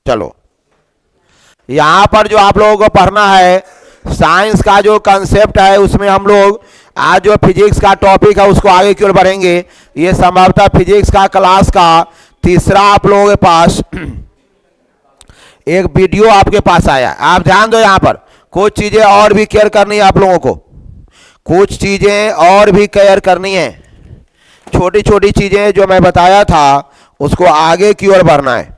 चलो यहां पर जो आप लोगों को पढ़ना है साइंस का जो कंसेप्ट है, उसमें हम लोग आज जो फिजिक्स का टॉपिक है उसको आगे की ओर बढ़ेंगे। ये संभवतः फिजिक्स का क्लास का तीसरा आप लोगों के पास एक वीडियो आपके पास आया। आप ध्यान दो, यहां पर कुछ चीजें और भी केयर करनी है आप लोगों को, कुछ चीजें और भी केयर करनी है। छोटी छोटी चीजें जो मैं बताया था उसको आगे की ओर बढ़ना है।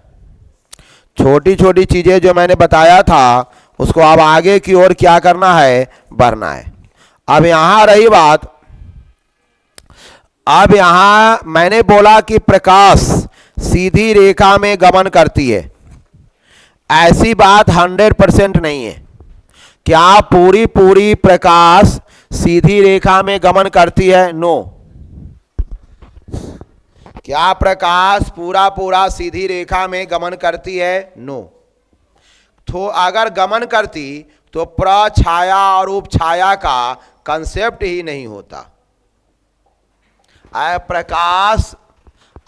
छोटी छोटी चीजें जो मैंने बताया था उसको अब आगे की ओर क्या करना है, बढ़ना है। अब यहां रही बात, अब यहां मैंने बोला कि प्रकाश सीधी रेखा में गमन करती है। ऐसी बात 100% नहीं है। क्या पूरी पूरी प्रकाश सीधी रेखा में गमन करती है? नो। क्या प्रकाश पूरा पूरा सीधी रेखा में गमन करती है? नो। तो अगर गमन करती तो प्रछाया और उपछाया का कंसेप्ट ही नहीं होता। प्रकाश,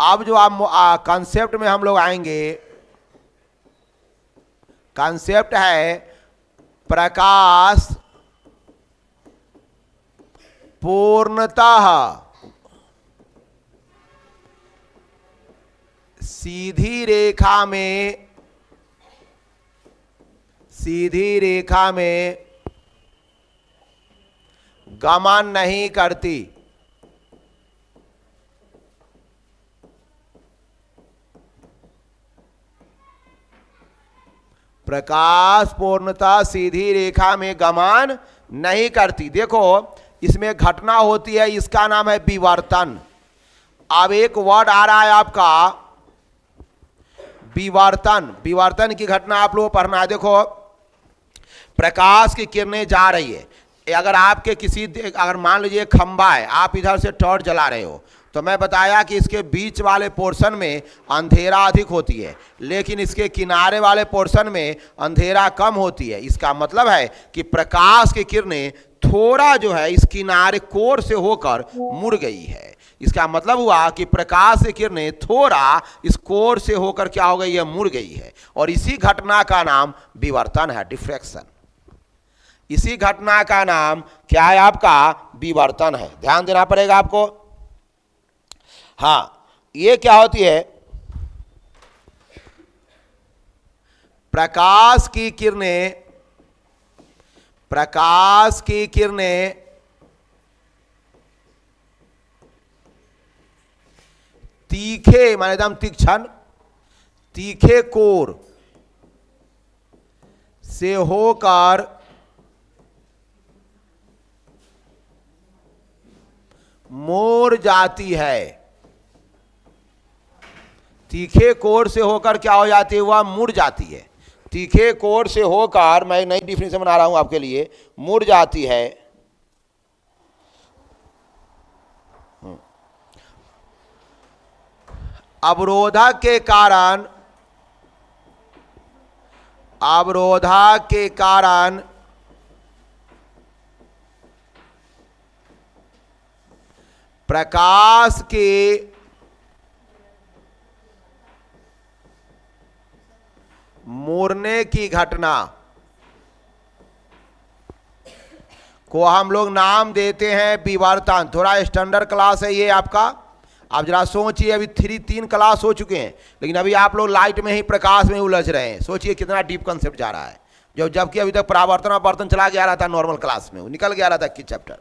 अब जो आप कंसेप्ट में हम लोग आएंगे, कंसेप्ट है प्रकाश पूर्णतः सीधी रेखा में गमन नहीं करती। प्रकाश पूर्णतः सीधी रेखा में गमन नहीं करती। देखो इसमें घटना होती है, इसका नाम है विवर्तन। अब एक वर्ड आ रहा है आपका विवर्तन। विवर्तन की घटना आप लोगों को पढ़ना है। देखो प्रकाश की किरणें जा रही है, अगर आपके अगर मान लीजिए खंबा है, आप इधर से टॉर्च जला रहे हो, तो मैं बताया कि इसके बीच वाले पोर्शन में अंधेरा अधिक होती है, लेकिन इसके किनारे वाले पोर्शन में अंधेरा कम होती है। इसका मतलब है कि प्रकाश की किरणें थोड़ा जो है इस किनारे कोर से होकर मुड़ गई है। इसका मतलब हुआ कि प्रकाश की किरणें थोड़ा इस कोर से होकर क्या हो गई है, मुड़ गई है। और इसी घटना का नाम विवर्तन है, डिफ्रैक्शन। इसी घटना का नाम क्या है आपका, विवर्तन है। ध्यान देना पड़ेगा आपको। हाँ, ये क्या होती है, प्रकाश की किरणें तीखे, माने एकदम तीक्ष्ण, तीखे कोर से होकर मोड़ जाती है। तीखे कोर से होकर क्या हो जाती है, वह मुड़ जाती है। तीखे कोर से होकर, मैं नई डिफिनेशन बना रहा हूं आपके लिए, मुड़ जाती है। अवरोधक के कारण प्रकाश के मुड़ने की घटना को हम लोग नाम देते हैं विवर्तन। थोड़ा स्टैंडर्ड क्लास है ये आपका। आप जरा सोचिए, अभी 3 क्लास हो चुके हैं, लेकिन अभी आप लोग लाइट में ही, प्रकाश में ही उलझ रहे हैं। सोचिए कितना डीप कंसेप्ट जा रहा है। जबकि अभी तक परावर्तन चला गया रहा था नॉर्मल क्लास में, निकल गया रहा था कि चैप्टर।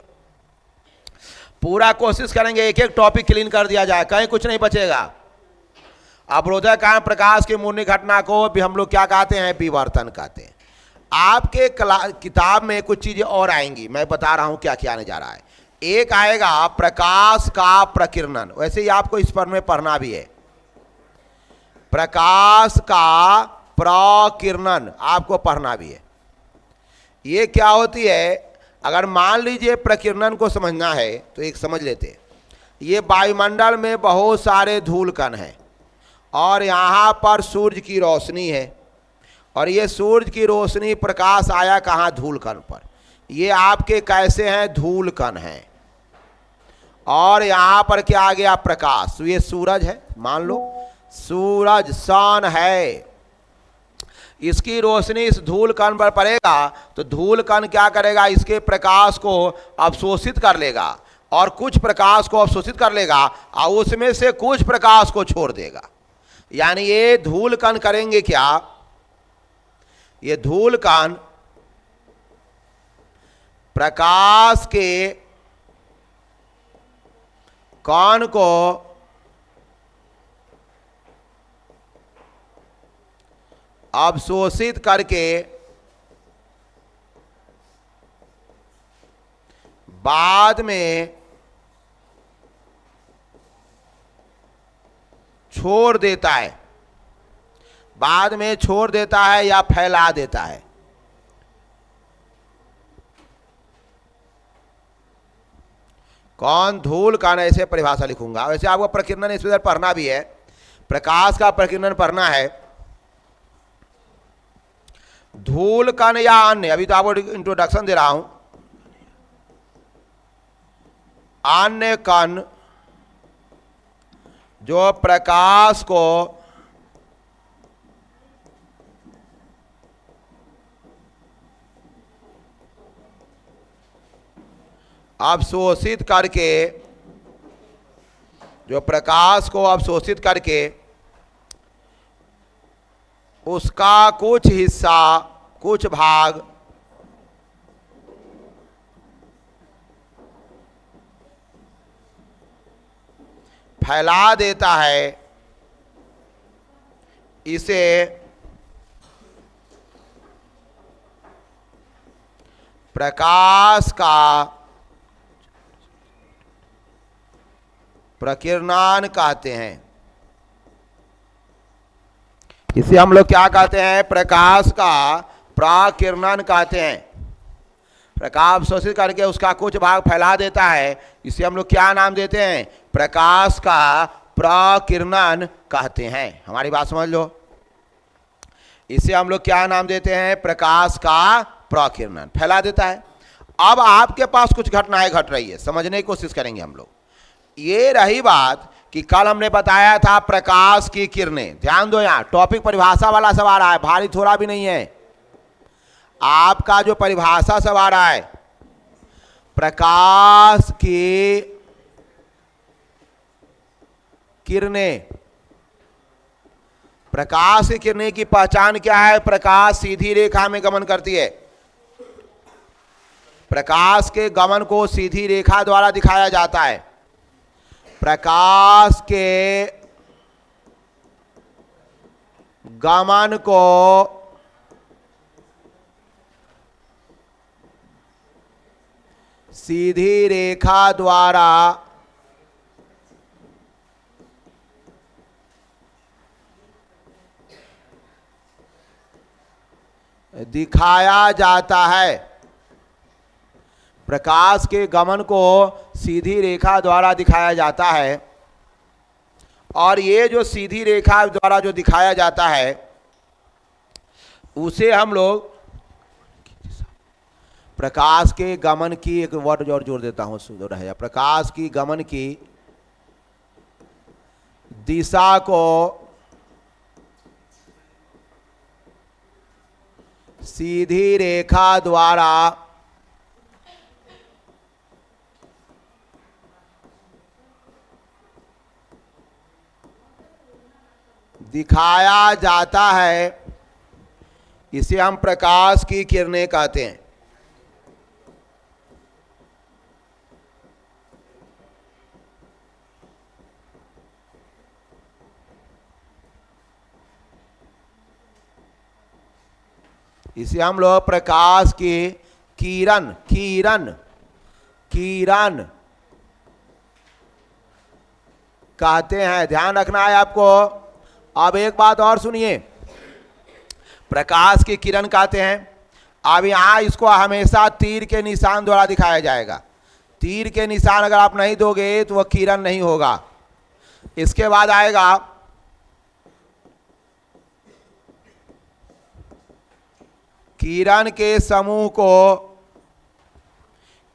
पूरा कोशिश करेंगे एक एक टॉपिक क्लीन कर दिया जाए, कहीं कुछ नहीं बचेगा। अवरोधक कारण प्रकाश की मुड़ने घटना को भी हम लोग क्या कहते हैं, विवर्तन कहते हैं। आपके किताब में कुछ चीजें और आएंगी, मैं बता रहा हूं क्या क्या आने जा रहा है। एक आएगा प्रकाश का प्रकीर्णन, वैसे ही आपको इस पर में पढ़ना भी है। प्रकाश का प्रकीर्णन आपको पढ़ना भी है। ये क्या होती है, अगर मान लीजिए प्रकीर्णन को समझना है तो एक समझ लेते हैं। ये वायुमंडल में बहुत सारे धूल कण हैं और यहाँ पर सूर्य की रोशनी है, और ये सूर्य की रोशनी, प्रकाश आया कहाँ, धूल कण पर। ये आपके कैसे हैं, धूल कण हैं। और यहाँ पर क्या आ गया, प्रकाश। ये सूरज है, मान लो सूरज, सन है। इसकी रोशनी इस धूल कण पर पड़ेगा तो धूल कण क्या करेगा, इसके प्रकाश को अवशोषित कर लेगा और कुछ प्रकाश को अवशोषित कर लेगा और उसमें से कुछ प्रकाश को छोड़ देगा। यानी ये धूल कण करेंगे क्या, ये धूल कण प्रकाश के कण को अवशोषित करके बाद में छोड़ देता है, बाद में छोड़ देता है या फैला देता है। कौन धूल कण, ऐसे परिभाषा लिखूंगा। वैसे आपको प्रकीर्णन इस पढ़ना भी है, प्रकाश का प्रकीर्णन पढ़ना है। धूल कण या अन्य, अभी तो आपको इंट्रोडक्शन दे रहा हूं। अन्य कण जो प्रकाश को अवशोषित करके, जो प्रकाश को अवशोषित करके उसका कुछ हिस्सा, कुछ भाग फैला देता है, इसे प्रकाश का प्रकीर्णन कहते हैं। इसे हम लोग क्या कहते हैं, प्रकाश का प्रकीर्णन कहते हैं। प्रकाश अवशोषित करके उसका कुछ भाग फैला देता है, इसे हम लोग क्या नाम देते हैं, प्रकाश का प्रकीर्णन कहते हैं। हमारी बात समझ लो, इसे हम लोग क्या नाम देते हैं, प्रकाश का प्रकीर्णन। फैला देता है। अब आपके पास कुछ घटनाएं घट रही है, समझने की कोशिश करेंगे हम लोग। ये रही बात कि कल हमने बताया था प्रकाश की किरणें। ध्यान दो, यहां टॉपिक परिभाषा वाला सब आ रहा है, भारी थोड़ा भी नहीं है। आपका जो परिभाषा सब आ रहा है, प्रकाश की किरणें, प्रकाश की किरणें की पहचान क्या है, प्रकाश सीधी रेखा में गमन करती है। प्रकाश के गमन को सीधी रेखा द्वारा दिखाया जाता है। प्रकाश के गमन को सीधी रेखा द्वारा दिखाया जाता है। प्रकाश के गमन को सीधी रेखा द्वारा दिखाया जाता है, और ये जो सीधी रेखा द्वारा जो दिखाया जाता है उसे हम लोग प्रकाश के गमन की, एक वर्ड और जोड़ देता हूं, सुंदर है, प्रकाश की गमन की दिशा को सीधी रेखा द्वारा दिखाया जाता है। इसे हम प्रकाश की किरणें कहते हैं। इसे हम लोग प्रकाश की किरण, किरण, किरण कहते हैं। ध्यान रखना है आपको। अब एक बात और सुनिए, प्रकाश की किरण कहते हैं। अब यहां इसको हमेशा तीर के निशान द्वारा दिखाया जाएगा। तीर के निशान अगर आप नहीं दोगे तो वह किरण नहीं होगा। इसके बाद आएगा किरण के समूह को,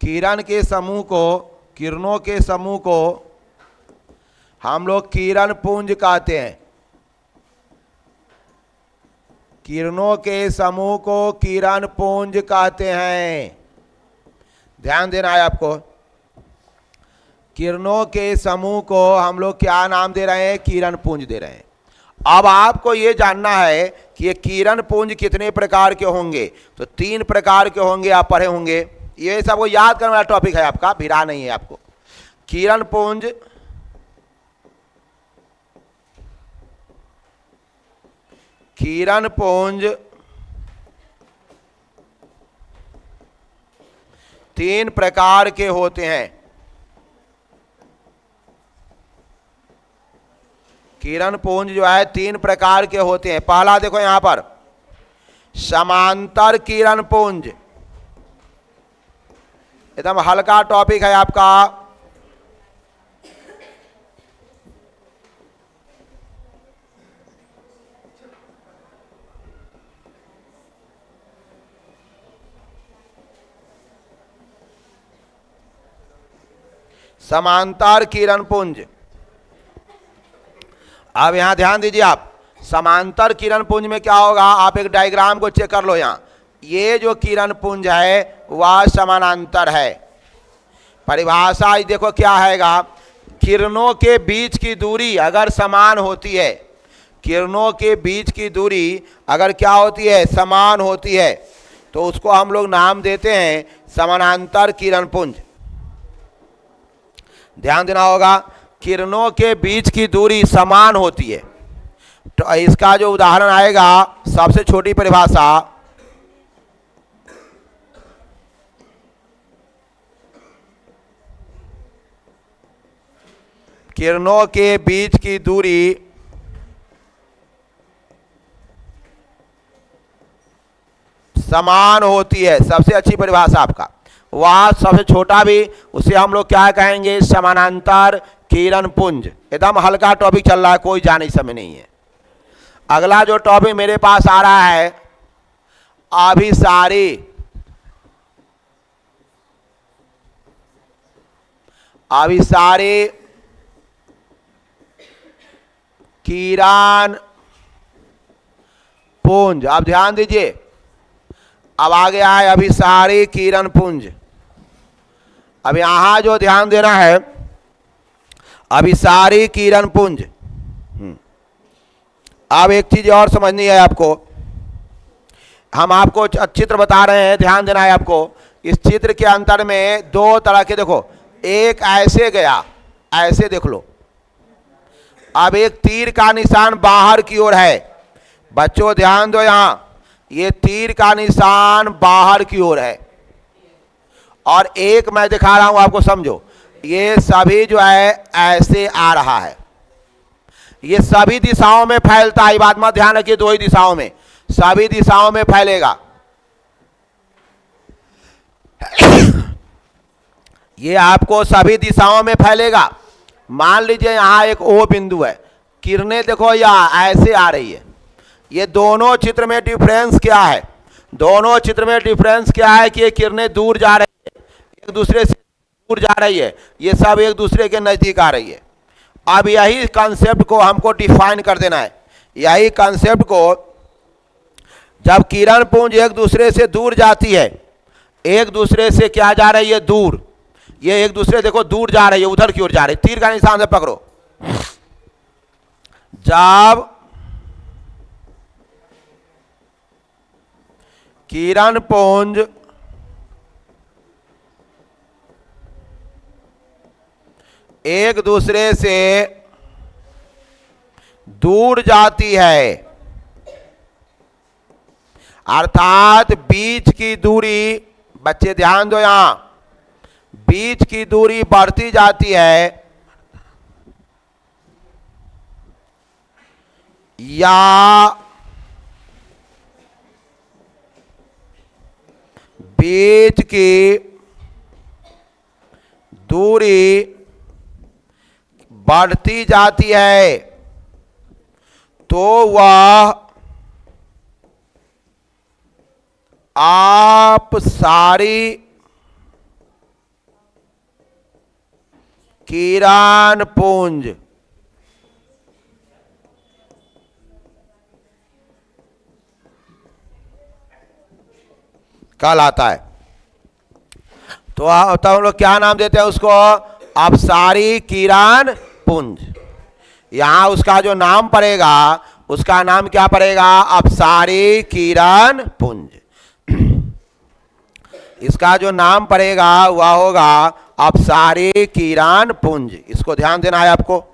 किरण के समूह को, किरणों के समूह को हम लोग किरण पुंज कहते हैं। किरणों के समूह को किरण पुंज कहते हैं। ध्यान देना है आपको। किरणों के समूह को हम लोग क्या नाम दे रहे हैं? किरण पुंज दे रहे हैं। अब आपको ये जानना है कि ये किरण पुंज कितने प्रकार के होंगे। तो 3 प्रकार के होंगे, आप पढ़े होंगे। ये सबको याद करने वाला टॉपिक है आपका, भिड़ा नहीं है आपको। किरण पुंज, किरण पुंज 3 प्रकार के होते हैं। किरण पुंज जो है 3 प्रकार के होते हैं। पहला देखो यहां पर, समांतर किरण पुंज, एकदम हल्का टॉपिक है आपका। समांतर किरण पुंज। अब यहां ध्यान दीजिए आप, समांतर किरण पुंज में क्या होगा, आप एक डायग्राम को चेक कर लो। यहां ये जो किरण पुंज है वह समानांतर है। परिभाषा देखो क्या हैगा, किरणों के बीच की दूरी अगर समान होती है, किरणों के बीच की दूरी अगर क्या होती है? समान होती है, तो उसको हम लोग नाम देते हैं समानांतर किरण पुंज। ध्यान देना होगा, किरणों के बीच की दूरी समान होती है। तो इसका जो उदाहरण आएगा, सबसे छोटी परिभाषा, किरणों के बीच की दूरी समान होती है। सबसे अच्छी परिभाषा आपका, वह सबसे छोटा भी, उसे हम लोग क्या कहेंगे? समानांतर किरण पुंज। एकदम हल्का टॉपिक चल रहा है, कोई जाने समय नहीं है। अगला जो टॉपिक मेरे पास आ रहा है, अभिसारी। अभिसारी किरण पुंज। अब ध्यान दीजिए, अब आ गया है अभिसारी किरण पुंज। अब यहां जो ध्यान देना है, अभिसारी किरण पुंज। अब एक चीज और समझनी है आपको, हम आपको चित्र बता रहे हैं, ध्यान देना है आपको। इस चित्र के अंतर में 2 तरह के, देखो, एक ऐसे गया, ऐसे देख लो। अब एक तीर का निशान बाहर की ओर है। बच्चों ध्यान दो, यहां ये तीर का निशान बाहर की ओर है, और एक मैं दिखा रहा हूं आपको, समझो। ये सभी जो है ऐसे आ रहा है, ये सभी दिशाओं में फैलता है। बात मत ध्यान रखिए, 2 ही दिशाओं में, सभी दिशाओं में फैलेगा। ये आपको सभी दिशाओं में फैलेगा। मान लीजिए यहां एक O बिंदु है, किरणें देखो यहां ऐसे आ रही है। ये दोनों चित्र में डिफरेंस क्या है? दोनों चित्र में डिफरेंस क्या है कि ये किरणें दूर जा रही है, एक दूसरे से दूर जा रही है, ये सब एक दूसरे के नजदीक आ रही है। अब यही कंसेप्ट को हमको डिफाइन कर देना है। यही कंसेप्ट को, जब किरण पुंज एक दूसरे से दूर जाती है, एक दूसरे से क्या जा रही है? दूर। ये एक दूसरे देखो दूर जा रही है, उधर की ओर जा रही है। तीर का निशान से पकड़ो। जब किरण पुंज एक दूसरे से दूर जाती है, अर्थात बीच की दूरी, बच्चे ध्यान दो, यहां बीच की दूरी बढ़ती जाती है, या बीच की दूरी बढ़ती जाती है, तो वह आपसारी किरण पुंज। कहलाता है। तो तब हम लोग क्या नाम देते हैं उसको? अपसारी किरण पुंज। यहां उसका जो नाम पड़ेगा उसका नाम क्या पड़ेगा? अपसारी किरण पुंज। इसका जो नाम पड़ेगा वह होगा अपसारी किरण पुंज। इसको ध्यान देना है आपको।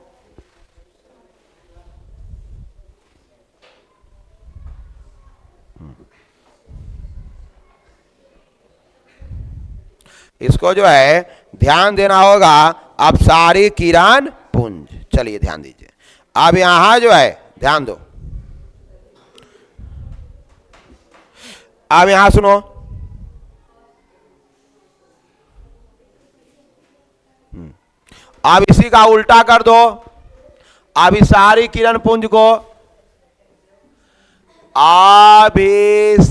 इसको जो है ध्यान देना होगा, अपसारी किरण पुंज। चलिए ध्यान दीजिए। अब यहां जो है ध्यान दो, अब यहां सुनो। अब इसी का उल्टा कर दो। अब इस सारी किरण पुंज को अभिसारी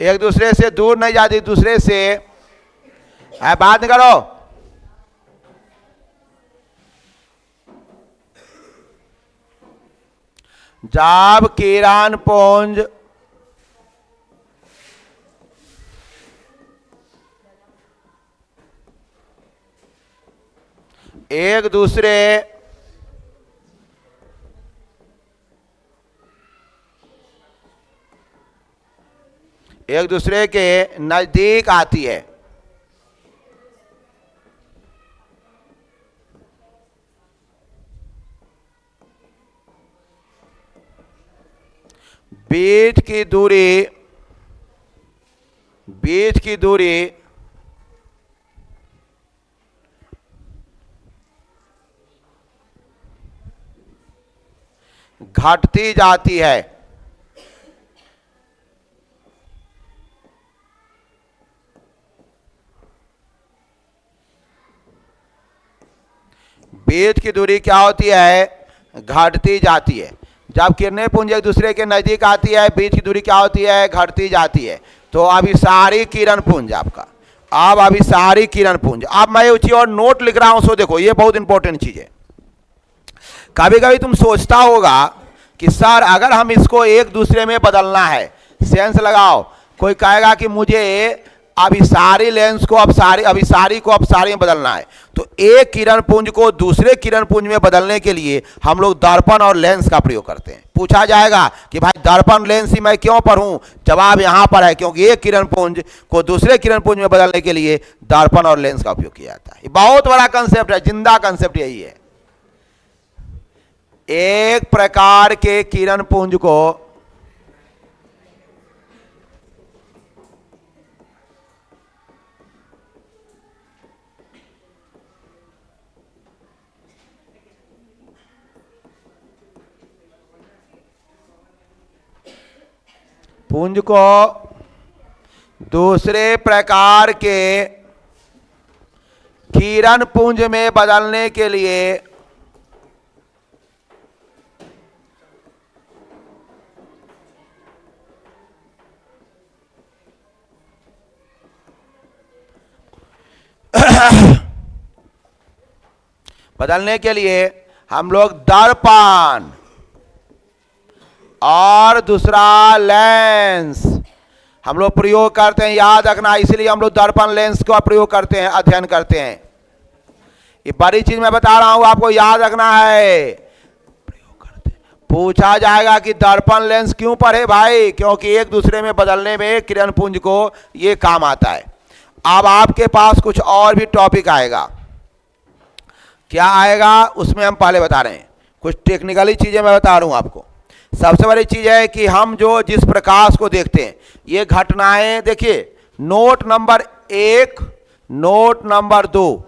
एक दूसरे से दूर नहीं जाती, दूसरे से है, बात नहीं करो। जब किरण पुंज एक दूसरे के नजदीक आती है, बीच की दूरी घटती जाती है। बीच की दूरी क्या होती है? घटती जाती है। जब किरणें पुंज एक दूसरे के नजदीक आती है, बीच की दूरी क्या होती है? घटती जाती है। तो अभिसारी किरण पुंज आपका, अब अभिसारी किरण पुंज। अब मैं उसी और नोट लिख रहा हूं, सो देखो ये बहुत इंपॉर्टेंट चीज है। कभी कभी तुम सोचता होगा कि सर अगर हम इसको एक दूसरे में बदलना है, सेंस लगाओ, कोई कहेगा कि मुझे अभिसारी लेंस को अभिसारी को अपसारी में बदलना है, तो एक किरण पुंज को दूसरे किरण पुंज में बदलने के लिए हम लोग दर्पण और लेंस का प्रयोग करते हैं। पूछा जाएगा कि भाई दर्पण लेंस ही मैं क्यों पढ़ूं? जवाब यहां पर है क्योंकि एक किरण पुंज को दूसरे किरण पुंज में बदलने के लिए दर्पण और लेंस का उपयोग किया जाता है। बहुत बड़ा कंसेप्ट है, जिंदा कंसेप्ट यही है। एक प्रकार के किरण पुंज को दूसरे प्रकार के किरण पुंज में बदलने के लिए हम लोग दर्पण और दूसरा लेंस हम लोग प्रयोग करते हैं, याद रखना, इसलिए हम लोग दर्पण लेंस का प्रयोग करते हैं, अध्ययन करते हैं। ये बड़ी चीज मैं बता रहा हूं, आपको याद रखना है। प्रयोग करते हैं। पूछा जाएगा कि दर्पण लेंस क्यों पढ़े भाई? क्योंकि एक दूसरे में बदलने में किरण पुंज को ये काम आता है। अब आपके पास कुछ और भी टॉपिक आएगा। क्या आएगा उसमें हम पहले बता रहे हैं, कुछ टेक्निकली चीजें मैं बता रहा हूं आपको। सबसे बड़ी चीज है कि हम जो जिस प्रकाश को देखते हैं, ये घटनाएं देखिए, नोट नंबर 1, नोट नंबर 2,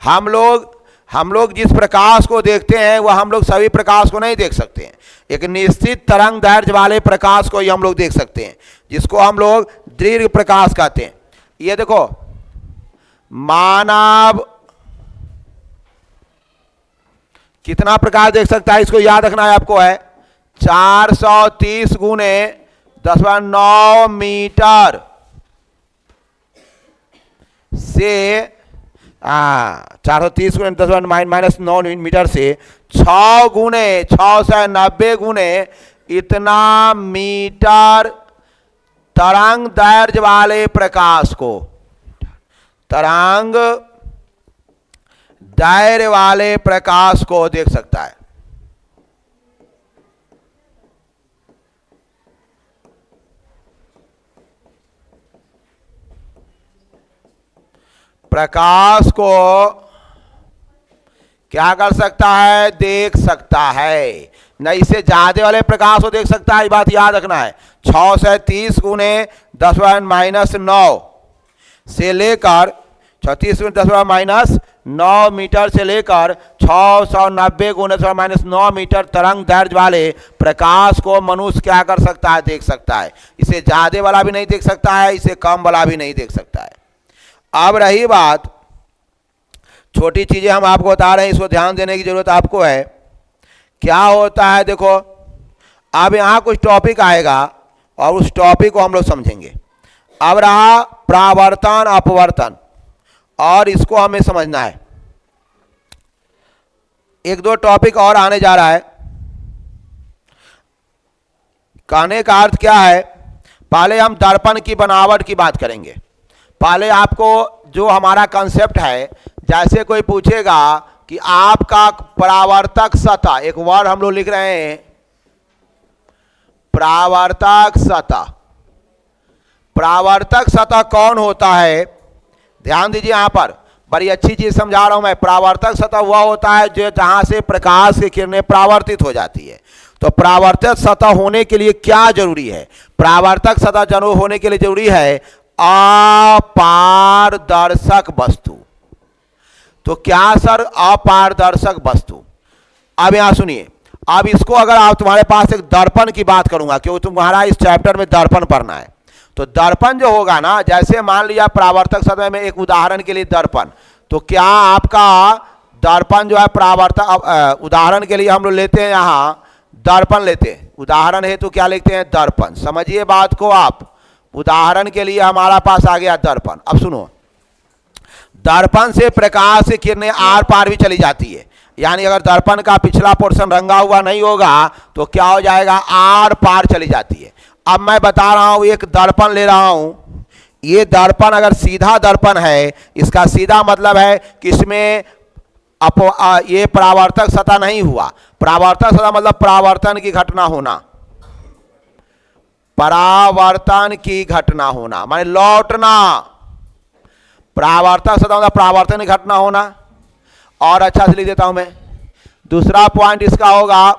हम लोग जिस प्रकाश को देखते हैं वह हम लोग सभी प्रकाश को नहीं देख सकते हैं। एक निश्चित तरंग दैर्ध्य वाले प्रकाश को ही हम लोग देख सकते हैं, जिसको हम लोग दीर्घ प्रकाश कहते हैं। ये देखो, मानव कितना प्रकाश देख सकता है, इसको याद रखना है आपको, है 430 गुने 10⁹ मीटर से 430 गुने 10⁻⁻9 मीटर से 6 गुने 690 गुने इतना मीटर तरंग दैर्ध्य वाले प्रकाश को, तरंग दैर्ध्य वाले प्रकाश को देख सकता है। प्रकाश को क्या कर सकता है? देख सकता है। न इससे ज्यादा वाले प्रकाश को देख सकता है, ये बात याद रखना है। 630 गुने 10⁻⁹ से लेकर 36 गुने 10⁻⁹ मीटर से लेकर 690 गुने 10⁻⁹ मीटर तरंग दैर्ध्य वाले प्रकाश को मनुष्य क्या कर सकता है? देख सकता है। इसे ज्यादा वाला भी नहीं देख सकता है, इसे कम वाला भी नहीं देख सकता है। अब रही बात, छोटी चीजें हम आपको बता रहे हैं, इसको ध्यान देने की जरूरत आपको है। क्या होता है देखो, अब यहां कुछ टॉपिक आएगा और उस टॉपिक को हम लोग समझेंगे। अब रहा परावर्तन अपवर्तन, और इसको हमें समझना है। एक दो टॉपिक और आने जा रहा है। कहने का अर्थ क्या है, पहले हम दर्पण की बनावट की बात करेंगे। पहले आपको जो हमारा कंसेप्ट है, जैसे कोई पूछेगा कि आपका परावर्तक सतह, एक वर्ड हम लोग लिख रहे हैं, परावर्तक सतह। परावर्तक सतह कौन होता है? ध्यान दीजिए, यहां पर बड़ी अच्छी चीज समझा रहा हूं मैं। परावर्तक सतह वह होता है जो जहां से प्रकाश की किरणें परावर्तित हो जाती है। तो परावर्तक सतह होने के लिए क्या जरूरी है? परावर्तक सतह जरूर होने के लिए जरूरी है अपारदर्शक वस्तु। तो क्या सर? अपारदर्शक वस्तु। अब यहां सुनिए, अब इसको अगर आप, तुम्हारे पास एक दर्पण की बात करूंगा, क्योंकि तुम्हारा इस चैप्टर में दर्पण पढ़ना है। तो दर्पण जो होगा ना, जैसे मान लिया परावर्तक सतह में, एक उदाहरण के लिए दर्पण, तो क्या आपका दर्पण जो है परावर्तक, उदाहरण के लिए हम लोग लेते हैं, यहां दर्पण लेते हैं, उदाहरण है तो क्या लिखते हैं? दर्पण। समझिए बात को आप, उदाहरण के लिए हमारा पास आ गया दर्पण। अब सुनो, दर्पण से प्रकाश की किरणें आर पार भी चली जाती है। यानी अगर दर्पण का पिछला पोर्शन रंगा हुआ नहीं होगा तो क्या हो जाएगा? आर पार चली जाती है। अब मैं बता रहा हूं, एक दर्पण ले रहा हूं, ये दर्पण अगर सीधा दर्पण है, इसका सीधा मतलब है कि इसमें ये परावर्तक सतह नहीं हुआ। परावर्तक सतह मतलब परावर्तन की घटना होना, परावर्तन की घटना होना माने लौटना। परावर्तक सतह मतलब परावर्तन की घटना होना। और अच्छा से लिख देता हूं मैं, दूसरा पॉइंट इसका होगा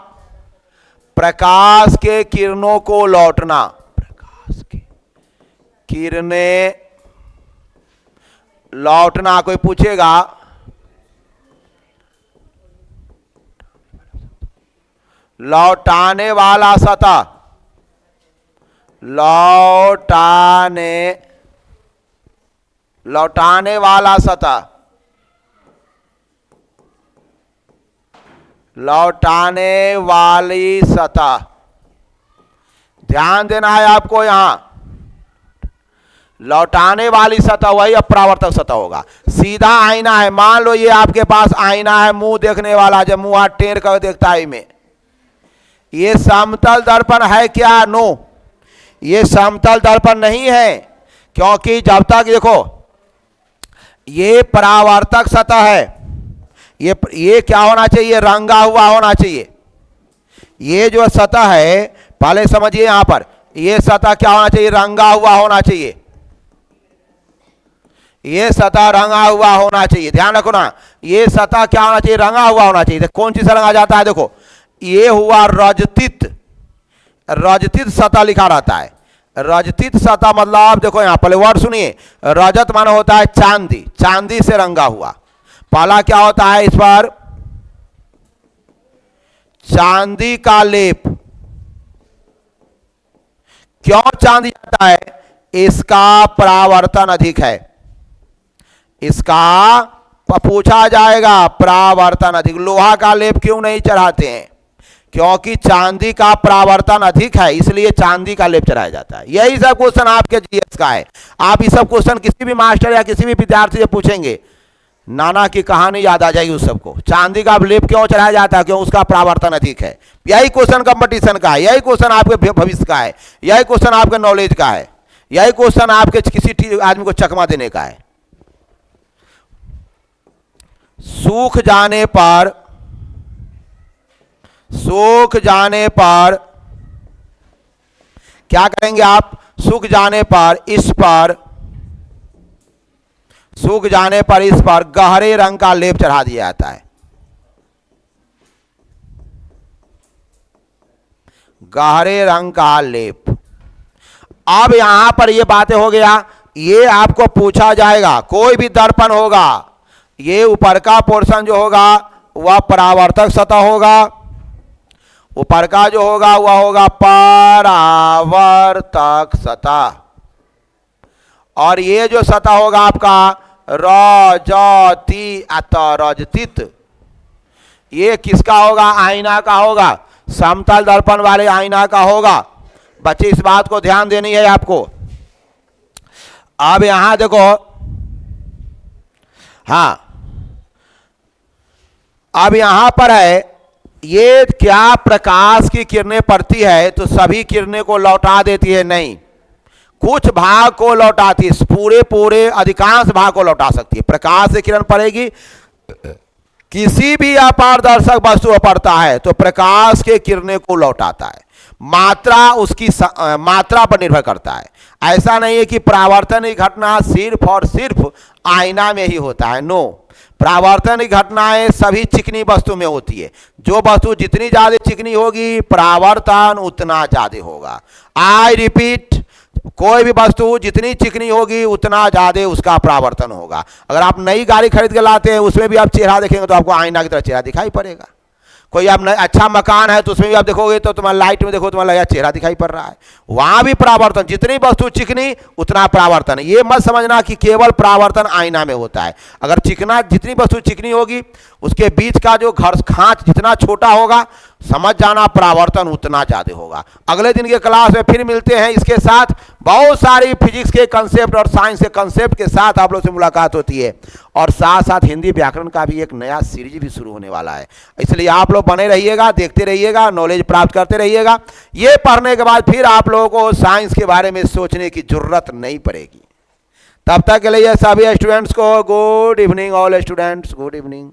प्रकाश के किरणों को लौटना। प्रकाश की किरणें लौटना। कोई पूछेगा लौटाने वाला सतह, लौटाने वाला सतह, लौटाने वाली सतह। ध्यान देना है आपको, यहां लौटाने वाली सतह वही अपरावर्तक सतह होगा। सीधा आईना है, मान लो ये आपके पास आईना है, मुंह देखने वाला, जब मुंह हाथ टेढ़ कर देखता है में, ये समतल दर्पण है क्या? नो। ये समतल दर्पण नहीं है, क्योंकि जब तक देखो ये परावर्तक सतह है, ये क्या होना चाहिए, रंगा हुआ होना चाहिए। ये जो सतह है, पहले समझिए यहां पर, ये सतह क्या होना चाहिए, रंगा हुआ होना चाहिए। ये सतह रंगा हुआ होना चाहिए, ध्यान रखो ना, ये सतह क्या होना चाहिए, रंगा हुआ होना चाहिए। कौन चीज से रंगा जाता है, देखो ये हुआ रजतित, रजतित सतह लिखा रहता है। रजतित सतह मतलब देखो यहां पहले वर्ड सुनिए, रजत माना होता है चांदी, चांदी से रंगा हुआ। पहला क्या होता है, इस पर चांदी का लेप। क्यों चांदी जाता है, इसका परावर्तन अधिक है, इसका पूछा जाएगा, परावर्तन अधिक। लोहा का लेप क्यों नहीं चढ़ाते हैं, क्योंकि चांदी का परावर्तन अधिक है, इसलिए चांदी का लेप चढ़ाया जाता है। यही सब क्वेश्चन आपके जीएस का है। आप ये सब क्वेश्चन किसी भी मास्टर या किसी भी विद्यार्थी से पूछेंगे, नाना की कहानी याद आ जाएगी उस सबको। चांदी का लेप क्यों चढ़ाया जाता है, क्यों, उसका परावर्तन अधिक है। यही क्वेश्चन कंपटीशन का है, यही क्वेश्चन आपके भविष्य का है, यही क्वेश्चन आपके नॉलेज का है, यही क्वेश्चन आपके किसी आदमी को चकमा देने का है। सूख जाने पर, सूख जाने पर क्या करेंगे आप, सूख जाने पर इस पर, सूख जाने पर इस पर गहरे रंग का लेप चढ़ा दिया जाता है। गहरे रंग का लेप। अब यहां पर ये बातें हो गया, ये आपको पूछा जाएगा, कोई भी दर्पण होगा, ये ऊपर का पोर्शन जो होगा वह परावर्तक सतह होगा, ऊपर का जो होगा वह होगा परावर्तक सतह, और ये जो सतह होगा आपका रजती अतः रजतित, ये किसका होगा, आईना का होगा, समतल दर्पण वाले आईना का होगा। बच्चे इस बात को ध्यान देनी है आपको। अब यहां देखो, हाँ अब यहां पर है, ये क्या प्रकाश की किरणें पड़ती है तो सभी किरणें को लौटा देती है, नहीं, कुछ भाग को लौटाती है, पूरे अधिकांश भाग को लौटा सकती है। प्रकाश से किरण पड़ेगी, किसी भी अपारदर्शक वस्तु पर पड़ता है तो प्रकाश के किरणें को लौटाता है। मात्रा उसकी मात्रा पर निर्भर करता है। ऐसा नहीं है कि परावर्तन की घटना सिर्फ और सिर्फ आईना में ही होता है, नो, परावर्तन की घटनाएं सभी चिकनी वस्तु में होती है। जो वस्तु जितनी ज्यादा चिकनी होगी परावर्तन उतना ज्यादा होगा। आई रिपीट, कोई भी वस्तु जितनी चिकनी होगी उतना ज्यादा उसका परावर्तन होगा। अगर आप नई गाड़ी खरीद के लाते हैं, उसमें भी आप चेहरा देखेंगे तो आपको आईना की तरह चेहरा दिखाई पड़ेगा। कोई आप अच्छा मकान है तो उसमें भी आप देखोगे तो तुम्हारा लाइट में देखो तुम्हारा लगेगा चेहरा दिखाई पड़ रहा है, वहां भी परावर्तन, जितनी वस्तु चिकनी उतना परावर्तन। ये मत समझना कि केवल परावर्तन आईना में होता है। अगर चिकना, जितनी वस्तु चिकनी होगी उसके बीच का जो खांच जितना छोटा होगा, समझ जाना परावर्तन उतना ज्यादा होगा। अगले दिन के क्लास में फिर मिलते हैं, इसके साथ बहुत सारी फिजिक्स के कंसेप्ट और साइंस के कंसेप्ट के साथ आप लोग से मुलाकात होती है, और साथ साथ हिंदी व्याकरण का भी एक नया सीरीज भी शुरू होने वाला है। इसलिए आप लोग बने रहिएगा, देखते रहिएगा, नॉलेज प्राप्त करते रहिएगा। ये पढ़ने के बाद फिर आप लोगों को साइंस के बारे में सोचने की जरूरत नहीं पड़ेगी। तब तक के लिए सभी स्टूडेंट्स को good evening, all students good evening.